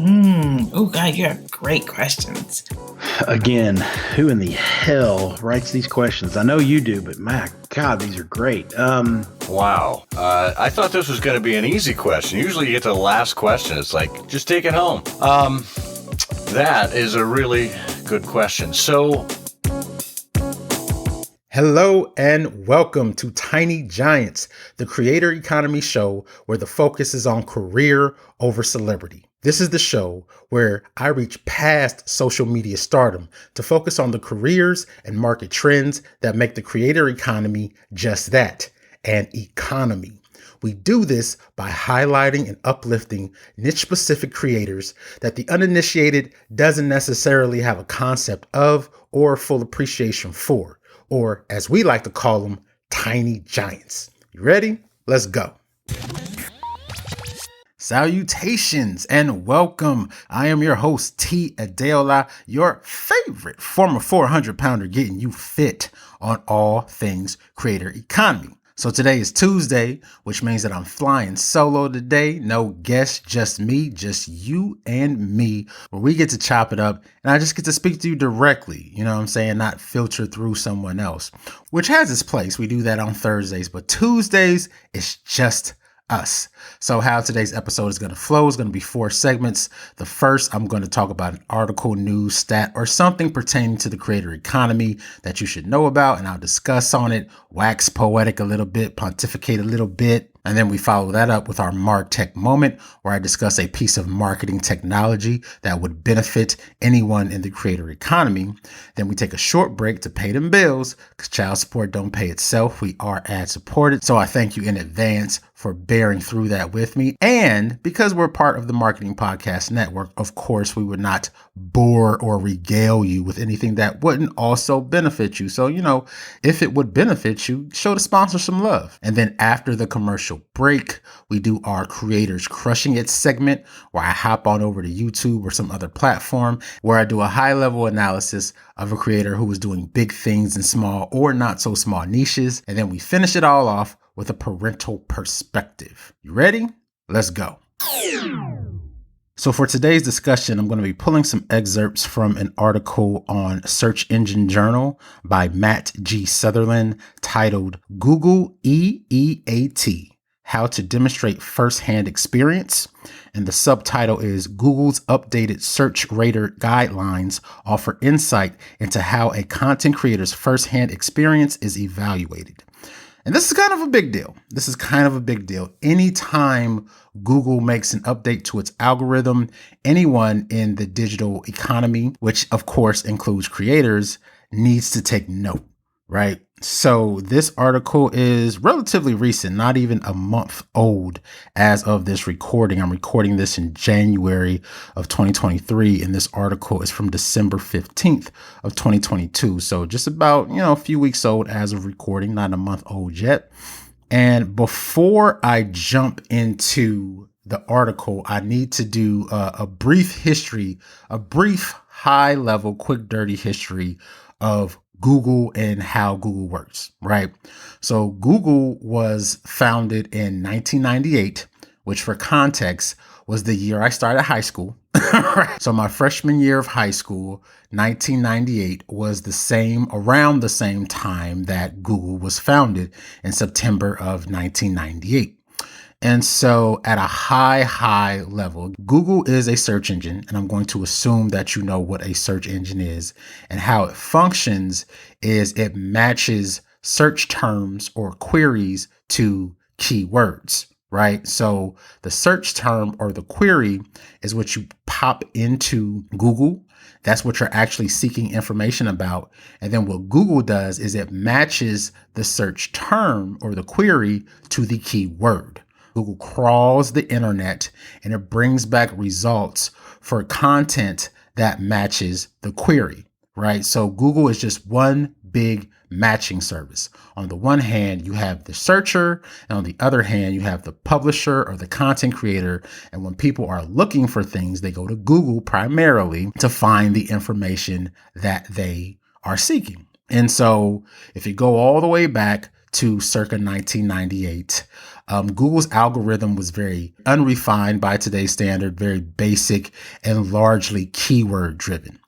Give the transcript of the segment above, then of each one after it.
Oh, God, you have great questions. Again, who in the hell writes these questions? I know you do, but my God, these are great. Wow. I thought this was going to be an easy question. Usually you get to the last question. It's like, just take it home. That is a really good question. So, hello and welcome to Tiny Giants, the creator economy show where the focus is on career over celebrity. This is the show where I reach past social media stardom to focus on the careers and market trends that make the creator economy just that, an economy. We do this by highlighting and uplifting niche-specific creators that the uninitiated doesn't necessarily have a concept of or full appreciation for, or as we like to call them, tiny giants. You ready? Let's go. Salutations and welcome. I am your host, Adeola, your favorite former 400-pounder getting you fit on all things creator economy. So today is Tuesday, which means that I'm flying solo today. No guest, just me, just you and me, where we get to chop it up and I just get to speak to you directly. You know what I'm saying? Not filter through someone else, which has its place. We do that on Thursdays, but Tuesdays is just us. So how today's episode is going to flow is going to be 4 segments. The first, I'm going to talk about an article, news, stat, or something pertaining to the creator economy that you should know about, and I'll discuss on it, wax poetic a little bit, pontificate a little bit. And then we follow that up with our MarTech moment, where I discuss a piece of marketing technology that would benefit anyone in the creator economy. Then we take a short break to pay them bills, because child support don't pay itself. We are ad supported. So I thank you in advance for bearing through that with me. And because we're part of the Marketing Podcast Network, of course, we would not bore or regale you with anything that wouldn't also benefit you. So, if it would benefit you, show the sponsor some love. And then after the commercial break, we do our Creators Crushing It segment, where I hop on over to YouTube or some other platform where I do a high level analysis of a creator who is doing big things in small or not so small niches. And then we finish it all off with a parental perspective. You ready? Let's go. So for today's discussion, I'm going to be pulling some excerpts from an article on Search Engine Journal by Matt G. Sutherland titled Google EEAT, How to Demonstrate First-Hand Experience. And the subtitle is Google's Updated Search Rater Guidelines Offer Insight into How a Content Creator's First-Hand Experience is Evaluated. And this is kind of a big deal. Anytime Google makes an update to its algorithm, anyone in the digital economy, which of course includes creators, needs to take note, right? So this article is relatively recent, not even a month old as of this recording. I'm recording this in January of 2023, and this article is from December 15th of 2022. So just about, a few weeks old as of recording, not a month old yet. And before I jump into the article, I need to do a brief high level, quick, dirty history of Google and how Google works, right? So Google was founded in 1998, which for context was the year I started high school. So my freshman year of high school, 1998, was around the same time that Google was founded in September of 1998. And so at a high level, Google is a search engine, and I'm going to assume that you know what a search engine is. And how it functions is it matches search terms or queries to keywords, right? So the search term or the query is what you pop into Google. That's what you're actually seeking information about. And then what Google does is it matches the search term or the query to the keyword. Google crawls the internet and it brings back results for content that matches the query, right? So Google is just one big matching service. On the one hand, you have the searcher, and on the other hand, you have the publisher or the content creator. And when people are looking for things, they go to Google primarily to find the information that they are seeking. And so if you go all the way back to circa 1998. Google's algorithm was very unrefined by today's standard, very basic and largely keyword driven.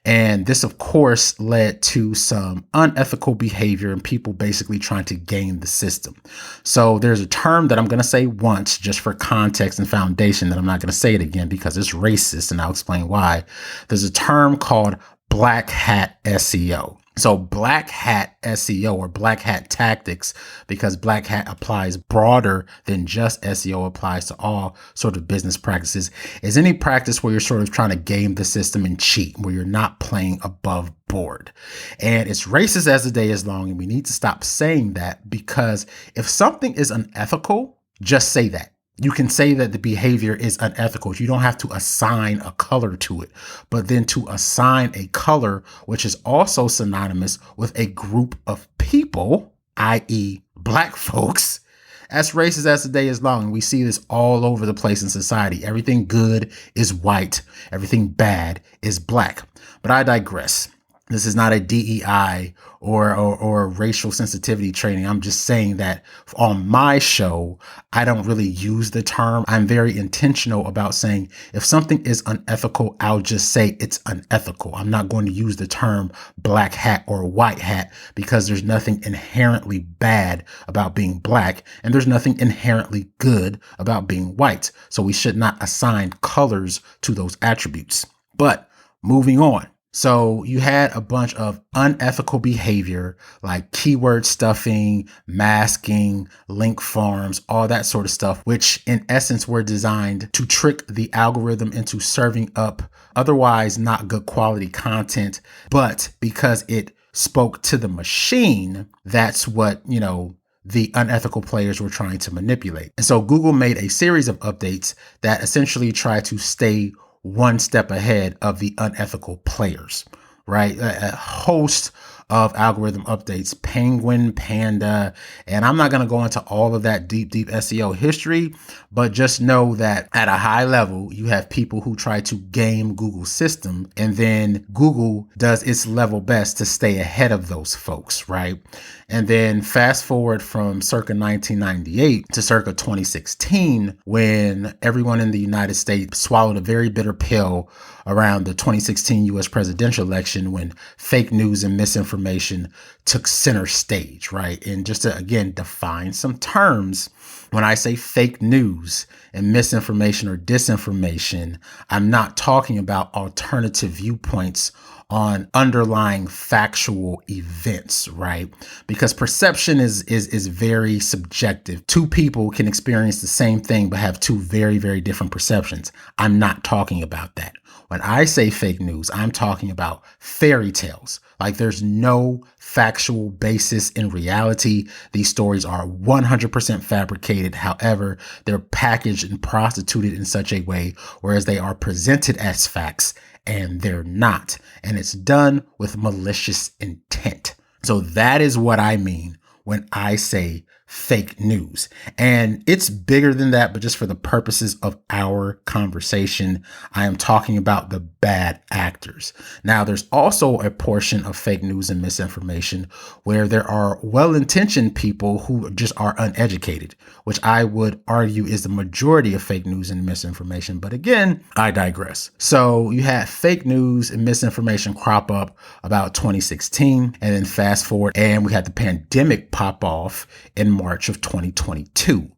And this, of course, led to some unethical behavior and people basically trying to game the system. So there's a term that I'm going to say once just for context and foundation that I'm not going to say it again because it's racist, and I'll explain why. There's a term called black hat SEO. So black hat SEO or black hat tactics, because black hat applies broader than just SEO, applies to all sort of business practices, is any practice where you're sort of trying to game the system and cheat, where you're not playing above board. And it's racist as the day is long. And we need to stop saying that, because if something is unethical, just say that. You can say that the behavior is unethical. You don't have to assign a color to it, but then to assign a color, which is also synonymous with a group of people, i.e. black folks, that's racist as the day is long. And we see this all over the place in society. Everything good is white. Everything bad is black. But I digress. This is not a DEI or racial sensitivity training. I'm just saying that on my show, I don't really use the term. I'm very intentional about saying if something is unethical, I'll just say it's unethical. I'm not going to use the term black hat or white hat because there's nothing inherently bad about being black and there's nothing inherently good about being white. So we should not assign colors to those attributes. But moving on. So you had a bunch of unethical behavior like keyword stuffing, masking, link farms, all that sort of stuff, which in essence were designed to trick the algorithm into serving up otherwise not good quality content. But because it spoke to the machine, that's what, the unethical players were trying to manipulate. And so Google made a series of updates that essentially try to stay one step ahead of the unethical players, right? A host of algorithm updates, Penguin, Panda, and I'm not going to go into all of that deep SEO history, but just know that at a high level, you have people who try to game Google's system, and then Google does its level best to stay ahead of those folks, right? And then fast forward from circa 1998 to circa 2016, when everyone in the United States swallowed a very bitter pill around the 2016 US presidential election when fake news and misinformation took center stage, right? And just to, again, define some terms, when I say fake news and misinformation or disinformation, I'm not talking about alternative viewpoints on underlying factual events, right? Because perception is very subjective. Two people can experience the same thing, but have two very, very different perceptions. I'm not talking about that. When I say fake news, I'm talking about fairy tales. Like there's no factual basis in reality. These stories are 100% fabricated. However, they're packaged and prostituted in such a way, whereas they are presented as facts and they're not. And it's done with malicious intent. So that is what I mean when I say fake news. And it's bigger than that, but just for the purposes of our conversation, I am talking about the bad actors. Now, there's also a portion of fake news and misinformation where there are well-intentioned people who just are uneducated, which I would argue is the majority of fake news and misinformation. But again, I digress. So you had fake news and misinformation crop up about 2016, and then fast forward, and we had the pandemic pop off in March of 2022,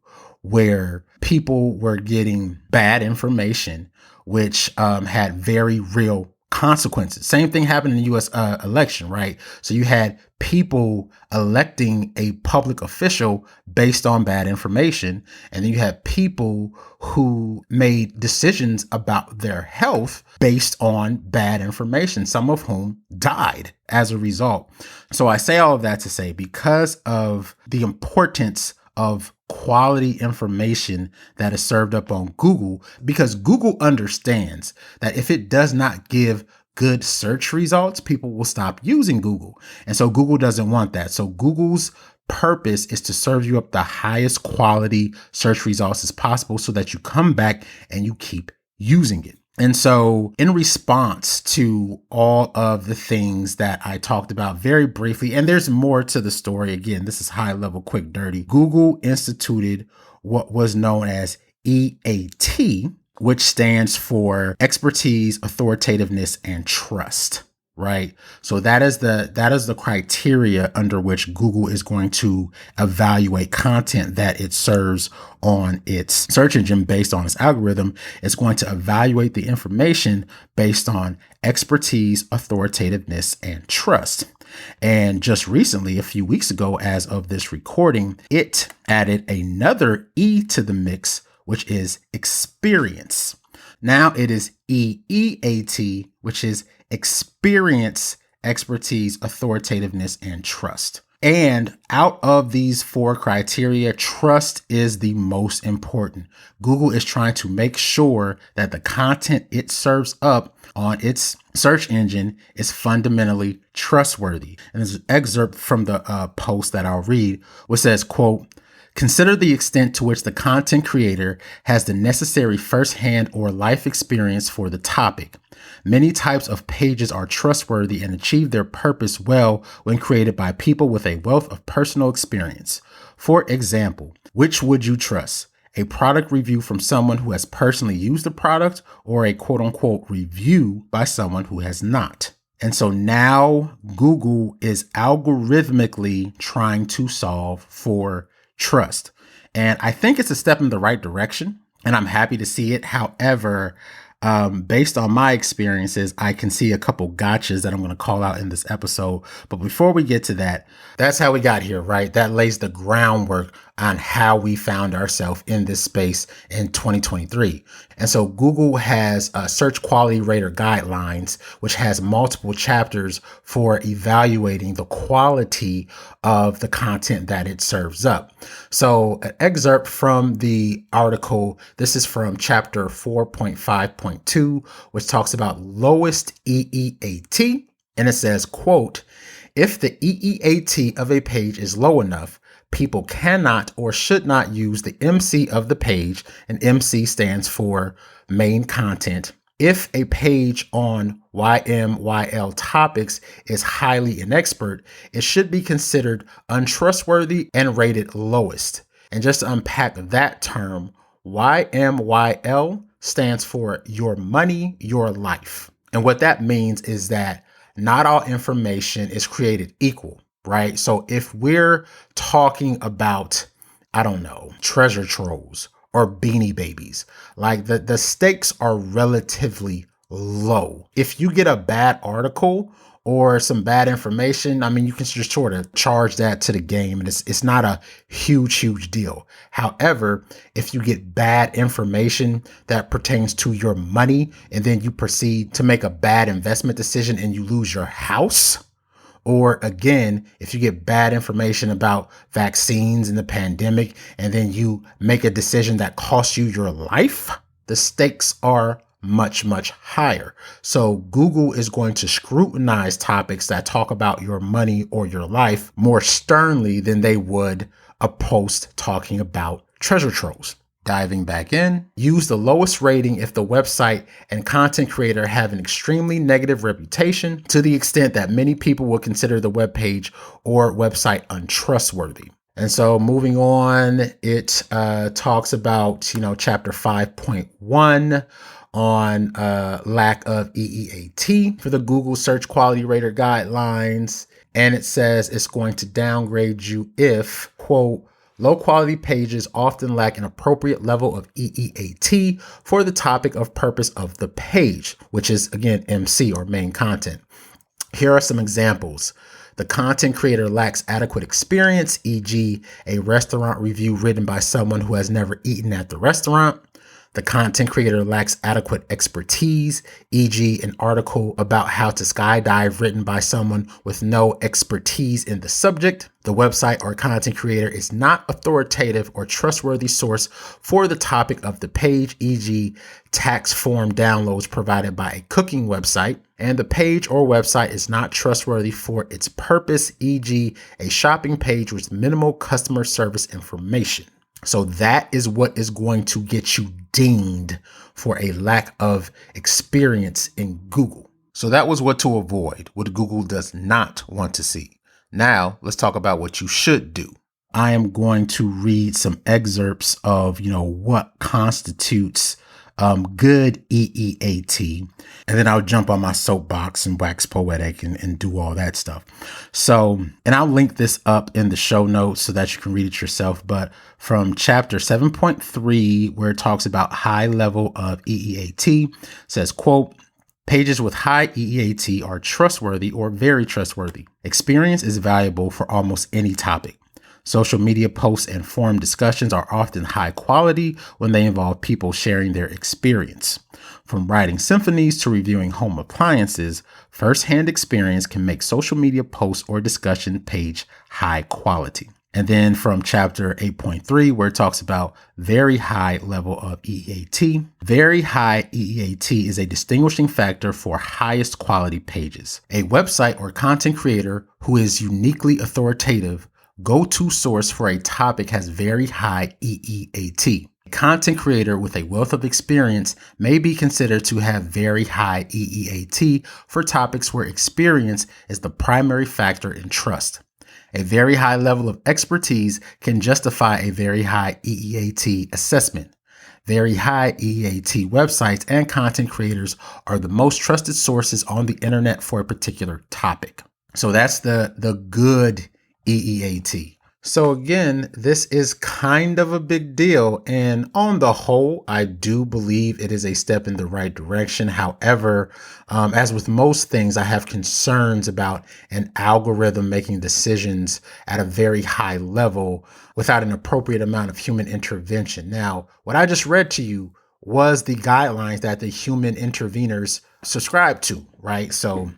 where people were getting bad information, which had very real consequences. Same thing happened in the US election, right? So you had people electing a public official based on bad information. And then you had people who made decisions about their health based on bad information, some of whom died as a result. So I say all of that to say, because of the importance of quality information that is served up on Google, because Google understands that if it does not give good search results, people will stop using Google. And so Google doesn't want that. So Google's purpose is to serve you up the highest quality search results as possible so that you come back and you keep using it. And so in response to all of the things that I talked about very briefly, and there's more to the story. Again, this is high level, quick, dirty. Google instituted what was known as EAT, which stands for expertise, authoritativeness, and trust. Right. So that is the criteria under which Google is going to evaluate content that it serves on its search engine based on its algorithm. It's going to evaluate the information based on expertise, authoritativeness, and trust. And just recently, a few weeks ago, as of this recording, it added another E to the mix, which is experience. Now it is EEAT, which is experience, expertise, authoritativeness, and trust. And out of these 4 criteria, trust is the most important. Google is trying to make sure that the content it serves up on its search engine is fundamentally trustworthy. And there's an excerpt from the post that I'll read, which says, quote, "Consider the extent to which the content creator has the necessary firsthand or life experience for the topic. Many types of pages are trustworthy and achieve their purpose well when created by people with a wealth of personal experience. For example, which would you trust? A product review from someone who has personally used the product, or a quote unquote review by someone who has not?" And so now Google is algorithmically trying to solve for trust. And I think it's a step in the right direction, and I'm happy to see it. However, based on my experiences, I can see a couple gotchas that I'm going to call out in this episode. But before we get to that, that's how we got here, right? That lays the groundwork on how we found ourselves in this space in 2023. And so Google has search quality rater guidelines, which has multiple chapters for evaluating the quality of the content that it serves up. So an excerpt from the article, this is from chapter 4.5.2, which talks about lowest EEAT. And it says, quote, "If the EEAT of a page is low enough, people cannot or should not use the MC of the page," and MC stands for main content. "If a page on YMYL topics is highly inexpert, it should be considered untrustworthy and rated lowest." And just to unpack that term, YMYL stands for your money, your life. And what that means is that not all information is created equal. Right? So if we're talking about, I don't know, treasure trolls or beanie babies, like the stakes are relatively low. If you get a bad article or some bad information, I mean, you can just sort of charge that to the game, and it's not a huge deal. However, if you get bad information that pertains to your money, and then you proceed to make a bad investment decision and you lose your house, or again, if you get bad information about vaccines and the pandemic, and then you make a decision that costs you your life, the stakes are much higher. So Google is going to scrutinize topics that talk about your money or your life more sternly than they would a post talking about treasure trolls. Diving back in, use the lowest rating if the website and content creator have an extremely negative reputation to the extent that many people will consider the web page or website untrustworthy. And so moving on, it talks about, chapter 5.1 on lack of EEAT for the Google Search Quality Rater Guidelines. And it says it's going to downgrade you if, quote, "Low quality pages often lack an appropriate level of EEAT for the topic of purpose of the page," which is, again, MC or main content. Here are some examples. The content creator lacks adequate experience, e.g., a restaurant review written by someone who has never eaten at the restaurant. The content creator lacks adequate expertise, e.g., an article about how to skydive written by someone with no expertise in the subject. The website or content creator is not authoritative or trustworthy source for the topic of the page, e.g., tax form downloads provided by a cooking website. And the page or website is not trustworthy for its purpose, e.g., a shopping page with minimal customer service information. So that is what is going to get you dinged for a lack of experience in Google. So that was what to avoid, what Google does not want to see. Now let's talk about what you should do. I am going to read some excerpts of, what constitutes good EEAT. And then I'll jump on my soapbox and wax poetic and do all that stuff. So, and I'll link this up in the show notes so that you can read it yourself. But from chapter 7.3, where it talks about high level of EEAT, says, quote, pages with high EEAT are trustworthy or very trustworthy. Experience is valuable for almost any topic. Social media posts and forum discussions are often high quality when they involve people sharing their experience. From writing symphonies to reviewing home appliances, firsthand experience can make social media posts or discussion page high quality. And then from chapter 8.3, where it talks about very high level of EEAT. Very high EEAT is a distinguishing factor for highest quality pages. A website or content creator who is uniquely authoritative go-to source for a topic has very high EEAT. A content creator with a wealth of experience may be considered to have very high EEAT for topics where experience is the primary factor in trust. A very high level of expertise can justify a very high EEAT assessment. Very high EEAT websites and content creators are the most trusted sources on the internet for a particular topic. So that's the good EEAT. So again, this is kind of a big deal. And on the whole, I do believe it is a step in the right direction. However, as with most things, I have concerns about an algorithm making decisions at a very high level without an appropriate amount of human intervention. Now, what I just read to you was the guidelines that the human interveners subscribe to, right? So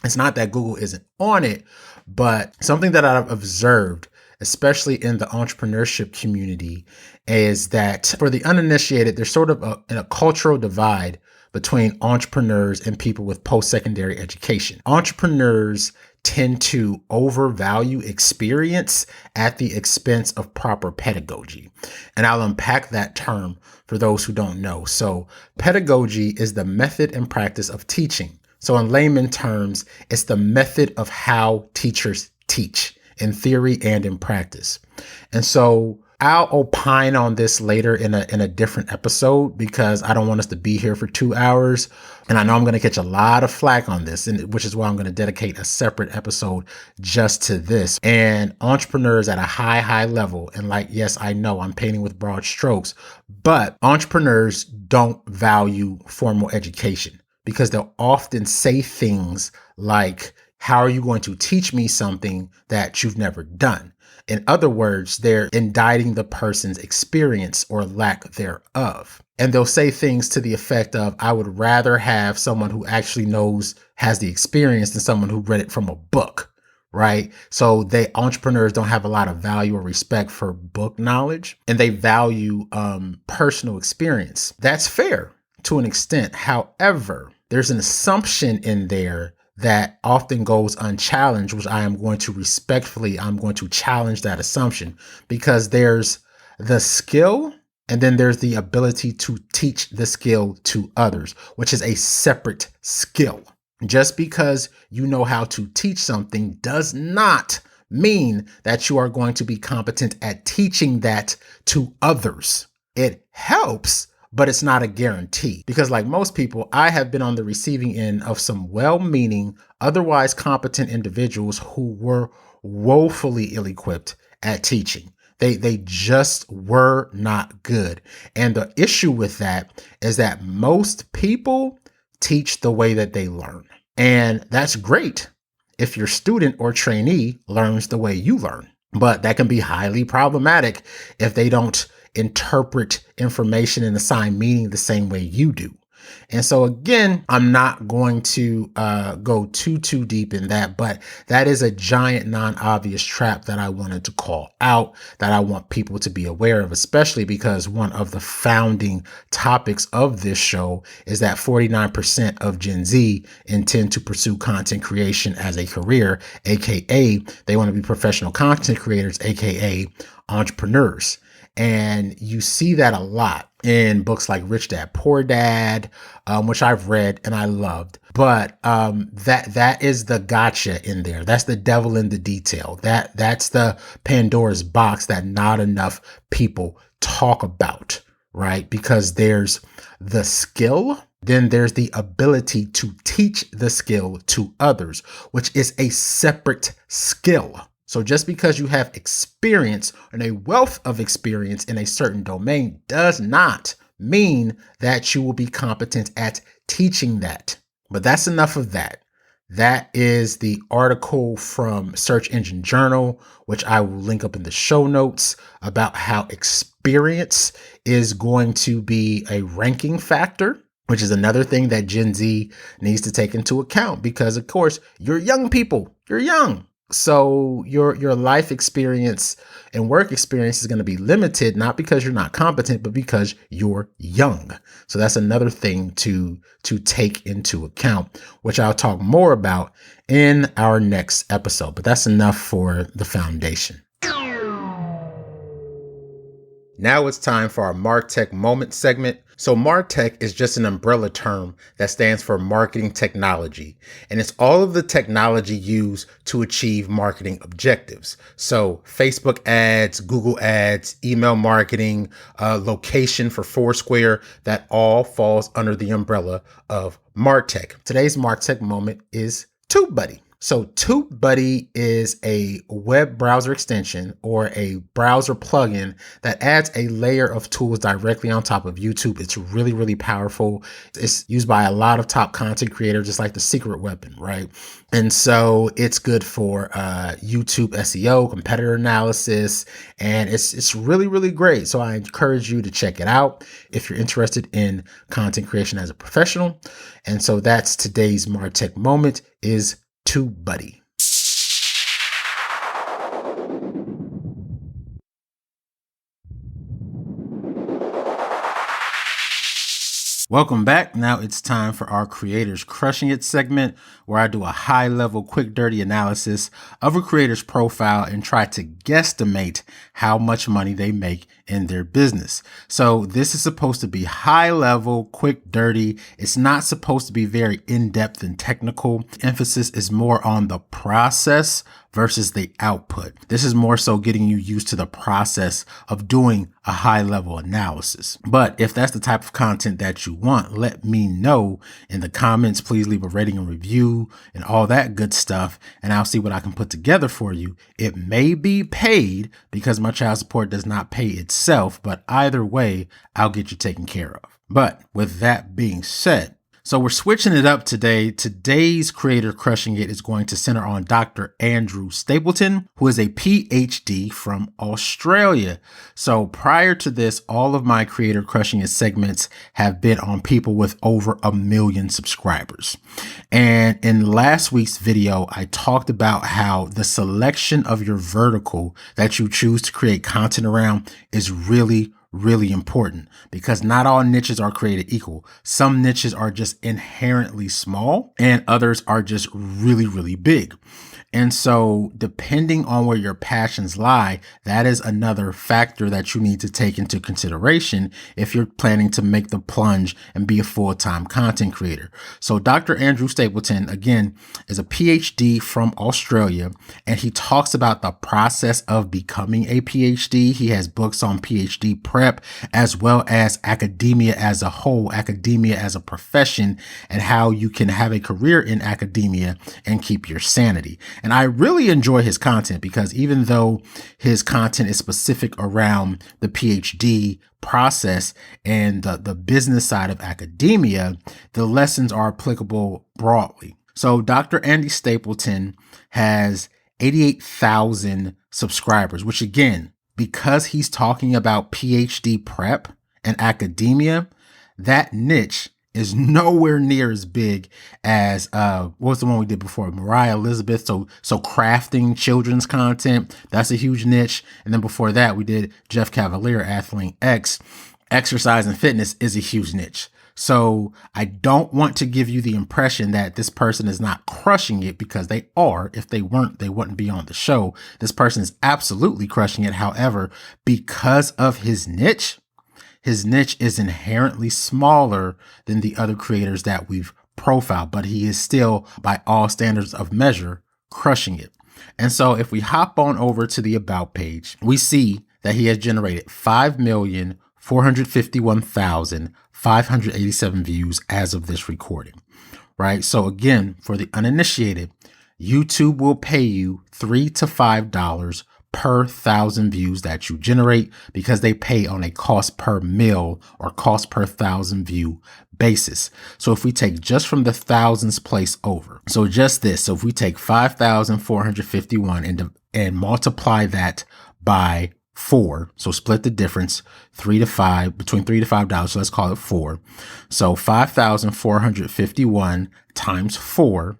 it's not that Google isn't on it, but something that I've observed, especially in the entrepreneurship community, is that for the uninitiated, there's sort of a cultural divide between entrepreneurs and people with post-secondary education. Entrepreneurs tend to overvalue experience at the expense of proper pedagogy. And I'll unpack that term for those who don't know. So pedagogy is the method and practice of teaching. So in layman terms, it's the method of how teachers teach in theory and in practice. And so I'll opine on this later in a different episode because I don't want us to be here for 2 hours. And I know I'm going to catch a lot of flack on this, which is why I'm going to dedicate a separate episode just to this. And entrepreneurs at a high level, and yes, I know I'm painting with broad strokes, but entrepreneurs don't value formal education, because they'll often say things like, how are you going to teach me something that you've never done? In other words, they're indicting the person's experience or lack thereof. And they'll say things to the effect of, I would rather have someone who actually has the experience than someone who read it from a book, right? So entrepreneurs don't have a lot of value or respect for book knowledge, and they value personal experience. That's fair to an extent. However, there's an assumption in there that often goes unchallenged, which I'm going to challenge that assumption, because there's the skill and then there's the ability to teach the skill to others, which is a separate skill. Just because you know how to teach something does not mean that you are going to be competent at teaching that to others. It helps, but it's not a guarantee, because like most people, I have been on the receiving end of some well-meaning, otherwise competent individuals who were woefully ill-equipped at teaching. They just were not good. And the issue with that is that most people teach the way that they learn. And that's great if your student or trainee learns the way you learn. But that can be highly problematic if they don't interpret information and assign meaning the same way you do. And so again, I'm not going to go too deep in that, but that is a giant non-obvious trap that I wanted to call out, that I want people to be aware of, especially because one of the founding topics of this show is that 49% of Gen Z intend to pursue content creation as a career, aka they want to be professional content creators, aka entrepreneurs. And you see that a lot in books like Rich Dad, Poor Dad, which I've read and I loved. But that is the gotcha in there. That's the devil in the detail. That's the Pandora's box that not enough people talk about, right? Because there's the skill, then there's the ability to teach the skill to others, which is a separate skill. So just because you have experience and a wealth of experience in a certain domain does not mean that you will be competent at teaching that. But that's enough of that. That is the article from Search Engine Journal, which I will link up in the show notes, about how experience is going to be a ranking factor, which is another thing that Gen Z needs to take into account because, of course, you're young people. You're young. So your life experience and work experience is going to be limited, not because you're not competent, but because you're young. So that's another thing to take into account, which I'll talk more about in our next episode. But that's enough for the foundation. Now it's time for our MarTech Moment segment. So MarTech is just an umbrella term that stands for marketing technology, and it's all of the technology used to achieve marketing objectives. So Facebook ads, Google ads, email marketing, location for Foursquare, that all falls under the umbrella of MarTech. Today's MarTech Moment is TubeBuddy. So TubeBuddy is a web browser extension or a browser plugin that adds a layer of tools directly on top of YouTube. It's really, really powerful. It's used by a lot of top content creators, just like the secret weapon, right? And so it's good for YouTube SEO, competitor analysis, and it's really, really great. So I encourage you to check it out if you're interested in content creation as a professional. And so that's today's MarTech Moment is TubeBuddy. Welcome back. Now it's time for our Creators Crushing It segment, where I do a high-level, quick, dirty analysis of a creator's profile and try to guesstimate how much money they make in their business. So this is supposed to be high-level, quick, dirty. It's not supposed to be very in-depth and technical. The emphasis is more on the process versus the output. This is more so getting you used to the process of doing a high level analysis. But if that's the type of content that you want, let me know in the comments. Please leave a rating and review and all that good stuff, and I'll see what I can put together for you. It may be paid because my child support does not pay itself, but either way, I'll get you taken care of. But with that being said, so we're switching it up today. Today's Creator Crushing It is going to center on Dr. Andrew Stapleton, who is a PhD from Australia. So prior to this, all of my Creator Crushing It segments have been on people with over 1 million subscribers. And in last week's video, I talked about how the selection of your vertical that you choose to create content around is really important, because not all niches are created equal. Some niches are just inherently small and others are just really, really big. And so depending on where your passions lie, that is another factor that you need to take into consideration if you're planning to make the plunge and be a full-time content creator. So Dr. Andrew Stapleton, again, is a PhD from Australia, and he talks about the process of becoming a PhD. He has books on PhD prep, as well as academia as a whole, academia as a profession, and how you can have a career in academia and keep your sanity. And I really enjoy his content because even though his content is specific around the PhD process and the business side of academia, the lessons are applicable broadly. So Dr. Andy Stapleton has 88,000 subscribers, which again, because he's talking about PhD prep and academia, that niche is nowhere near as big as what was the one we did before? Mariah Elizabeth. So crafting children's content, that's a huge niche. And then before that, we did Jeff Cavalier, Athlean X. Exercise and fitness is a huge niche. So I don't want to give you the impression that this person is not crushing it, because they are. If they weren't, they wouldn't be on the show. This person is absolutely crushing it. However, because of his niche is inherently smaller than the other creators that we've profiled, but he is still, by all standards of measure, crushing it. And so if we hop on over to the About page, we see that he has generated 5,451,587 views as of this recording, right? So again, for the uninitiated, YouTube will pay you $3 to $5 per 1,000 views that you generate, because they pay on a cost per mil or cost per 1,000 view basis. So if we take just from the thousands place over, so just this, so if we take 5,451 and multiply that by 4, so split the difference, between $3 to $5, so let's call it 4. So 5,451 times 4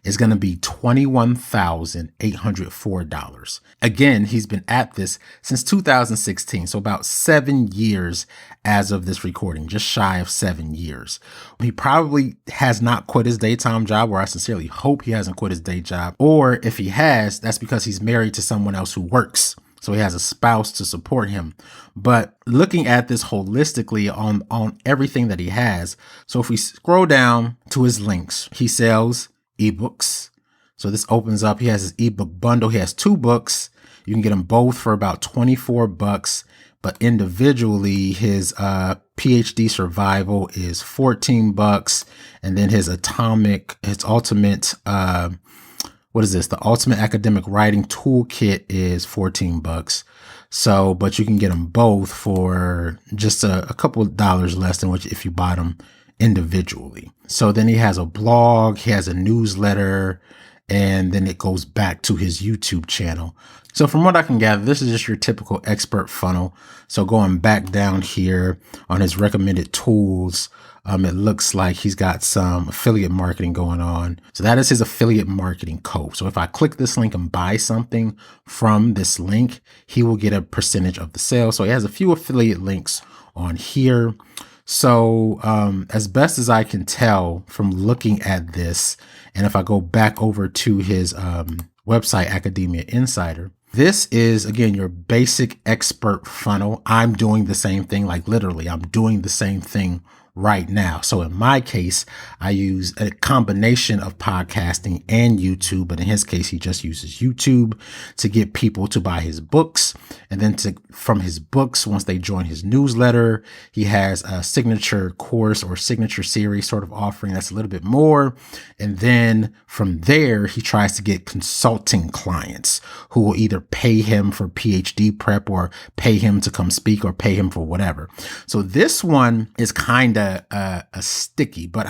is going to be $21,804. Again, he's been at this since 2016, so about 7 years as of this recording, just shy of 7 years. He probably has not quit his daytime job, or I sincerely hope he hasn't quit his day job. Or if he has, that's because he's married to someone else who works, so he has a spouse to support him. But looking at this holistically on everything that he has, so if we scroll down to his links, he sells ebooks. So this opens up, he has his ebook bundle. He has 2 books. You can get them both for about $24, but individually his PhD survival is $14, and then his ultimate the ultimate academic writing toolkit is $14. So, but you can get them both for just a couple of dollars less than what if you buy them individually. So then he has a blog, he has a newsletter, and then it goes back to his YouTube channel. So from what I can gather, this is just your typical expert funnel. So going back down here on his recommended tools, it looks like he's got some affiliate marketing going on. So that is his affiliate marketing code. So if I click this link and buy something from this link, he will get a percentage of the sale. So he has a few affiliate links on here. So as best as I can tell from looking at this, and if I go back over to his website, Academia Insider, this is, again, your basic expert funnel. I'm doing the same thing, like literally, I'm doing the same thing right now. So in my case, I use a combination of podcasting and YouTube, but in his case, he just uses YouTube to get people to buy his books. And then from his books, once they join his newsletter, he has a signature course or signature series sort of offering that's a little bit more. And then from there, he tries to get consulting clients who will either pay him for PhD prep or pay him to come speak or pay him for whatever. So this one is kind of a sticky, but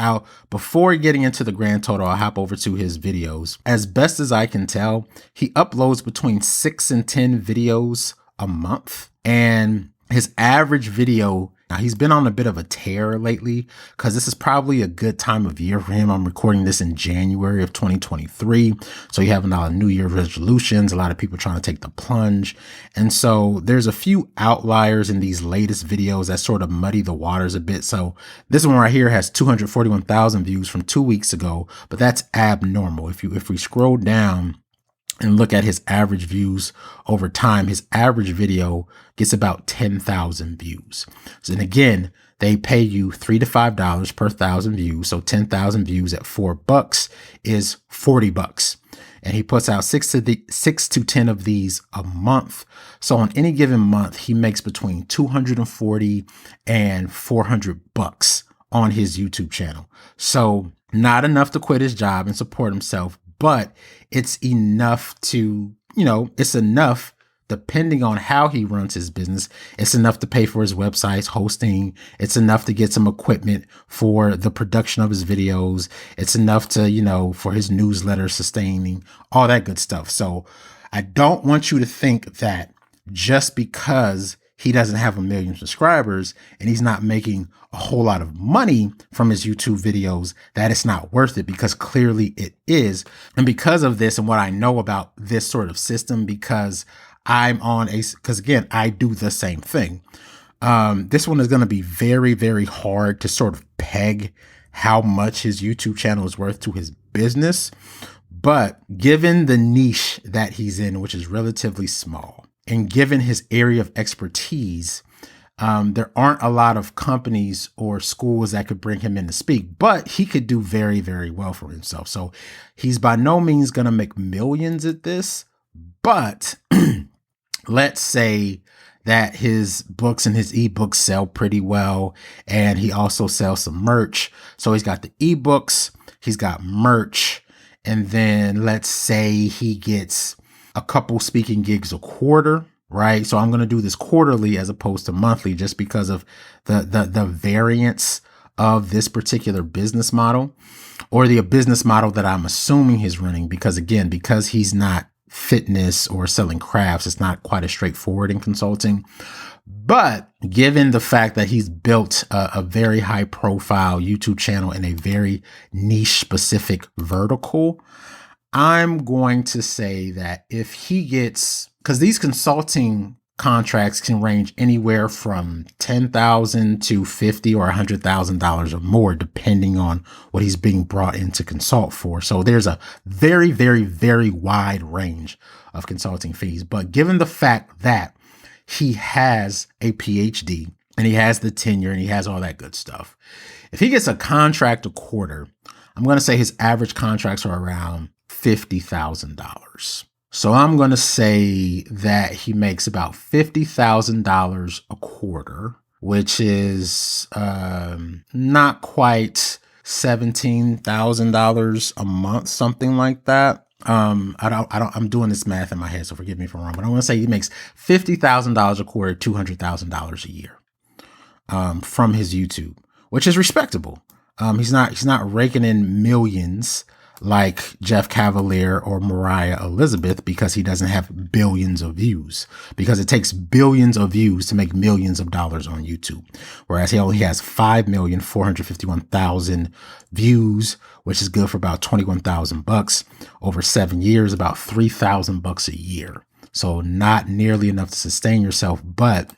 before getting into the grand total, I'll hop over to his videos. As best as I can tell, he uploads between 6 and 10 videos a month, and his average video, now he's been on a bit of a tear lately because this is probably a good time of year for him. I'm recording this in January of 2023. So you have a lot of New Year resolutions, a lot of people trying to take the plunge. And so there's a few outliers in these latest videos that sort of muddy the waters a bit. So this one right here has 241,000 views from 2 weeks ago, but that's abnormal. If we scroll down and look at his average views over time, his average video gets about 10,000 views. So, and again, they pay you $3 to $5 per 1,000 views. So 10,000 views at $4 is $40. And he puts out 6 to 10 of these a month. So on any given month, he makes between $240 and $400 on his YouTube channel. So not enough to quit his job and support himself, but it's enough to, it's enough, depending on how he runs his business, it's enough to pay for his website's hosting. It's enough to get some equipment for the production of his videos. It's enough to, for his newsletter sustaining, all that good stuff. So I don't want you to think that just because he doesn't have 1 million subscribers and he's not making a whole lot of money from his YouTube videos, that it's not worth it, because clearly it is. And because of this and what I know about this sort of system, because again, I do the same thing. This one is going to be very, very hard to sort of peg how much his YouTube channel is worth to his business. But given the niche that he's in, which is relatively small, and given his area of expertise, there aren't a lot of companies or schools that could bring him in to speak, but he could do very, very well for himself. So he's by no means going to make millions at this, but let's say that his books and his ebooks sell pretty well, and he also sells some merch. So he's got the ebooks, he's got merch, and then let's say he gets a couple speaking gigs a quarter, right? So I'm going to do this quarterly as opposed to monthly, just because of the variance of this particular business model, or the business model that I'm assuming he's running, because again, because he's not fitness or selling crafts, it's not quite as straightforward in consulting. But given the fact that he's built a very high profile YouTube channel in a very niche specific vertical, I'm going to say that if he gets, because these consulting contracts can range anywhere from $10,000 to $50,000 or $100,000 or more, depending on what he's being brought in to consult for. So there's a very, very, very wide range of consulting fees. But given the fact that he has a PhD and he has the tenure and he has all that good stuff, if he gets a contract a quarter, I'm going to say his average contracts are around $50,000. So I'm going to say that he makes about $50,000 a quarter, which is not quite $17,000 a month, something like that. I'm doing this math in my head, so forgive me if I'm wrong, but I want to say he makes $50,000 a quarter, $200,000 a year from his YouTube, which is respectable. He's not raking in millions like Jeff Cavalier or Mariah Elizabeth, because he doesn't have billions of views, because it takes billions of views to make millions of dollars on YouTube. Whereas he only has 5,451,000 views, which is good for about $21,000 over 7 years, about $3,000 a year. So not nearly enough to sustain yourself. But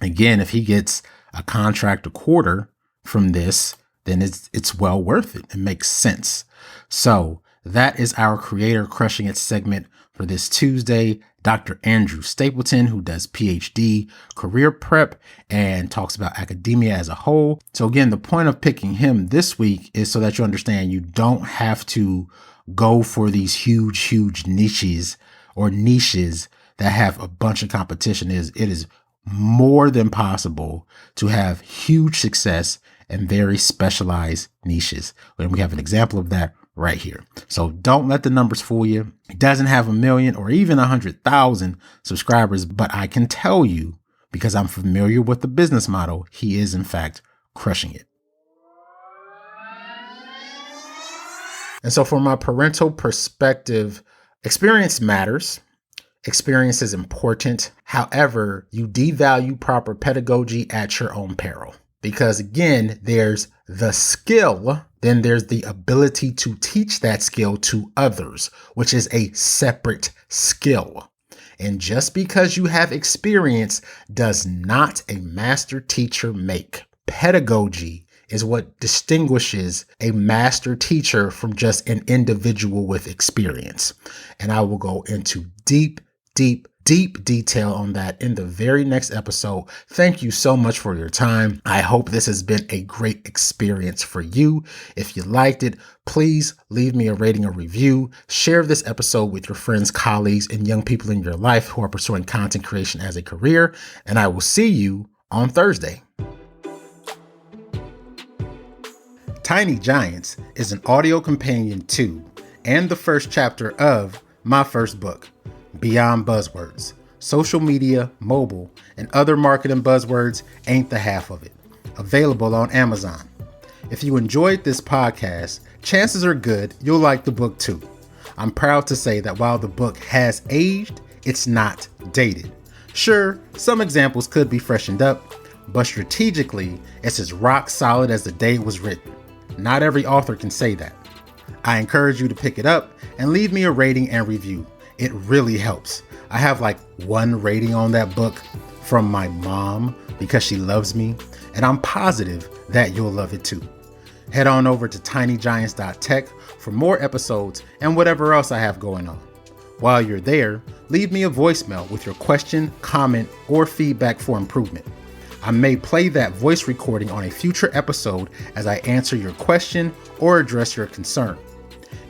again, if he gets a contract a quarter from this, then it's well worth it. It makes sense. So that is our Creator Crushing It segment for this Tuesday. Dr. Andrew Stapleton, who does PhD career prep and talks about academia as a whole. So again, the point of picking him this week is so that you understand you don't have to go for these huge niches that have a bunch of competition. It is more than possible to have huge success in very specialized niches. And we have an example of that right here. So don't let the numbers fool you. He doesn't have 1 million or even 100,000 subscribers, but I can tell you, because I'm familiar with the business model, he is in fact crushing it. And so from my parental perspective, experience matters. Experience is important. However, you devalue proper pedagogy at your own peril. Because again, there's the skill, then there's the ability to teach that skill to others, which is a separate skill. And just because you have experience does not a master teacher make. Pedagogy is what distinguishes a master teacher from just an individual with experience. And I will go into deep detail on that in the very next episode. Thank you so much for your time. I hope this has been a great experience for you. If you liked it, please leave me a rating or review. Share this episode with your friends, colleagues, and young people in your life who are pursuing content creation as a career. And I will see you on Thursday. Tiny Giants is an audio companion to and the first chapter of my first book, Beyond Buzzwords. Social media, mobile, and other marketing buzzwords ain't the half of it. Available on Amazon. If you enjoyed this podcast, chances are good you'll like the book too. I'm proud to say that while the book has aged, it's not dated. Sure, some examples could be freshened up, but strategically, it's as rock solid as the day it was written. Not every author can say that. I encourage you to pick it up and leave me a rating and review. It really helps. I have like 1 rating on that book from my mom because she loves me, and I'm positive that you'll love it too. Head on over to tinygiants.tech for more episodes and whatever else I have going on. While you're there, leave me a voicemail with your question, comment, or feedback for improvement. I may play that voice recording on a future episode as I answer your question or address your concern.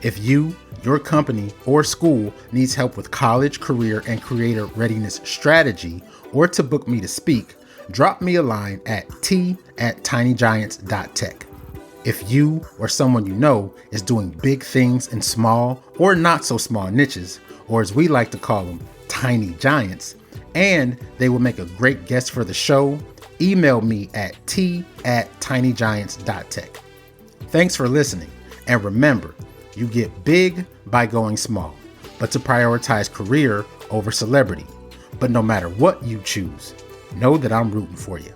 If you, your company, or school needs help with college, career, and creator readiness strategy, or to book me to speak, drop me a line at t@tinygiants.tech. If you or someone you know is doing big things in small or not so small niches, or as we like to call them, tiny giants, and they will make a great guest for the show, email me at t@tinygiants.tech. Thanks for listening, and remember, you get big by going small, but to prioritize career over celebrity. But no matter what you choose, know that I'm rooting for you.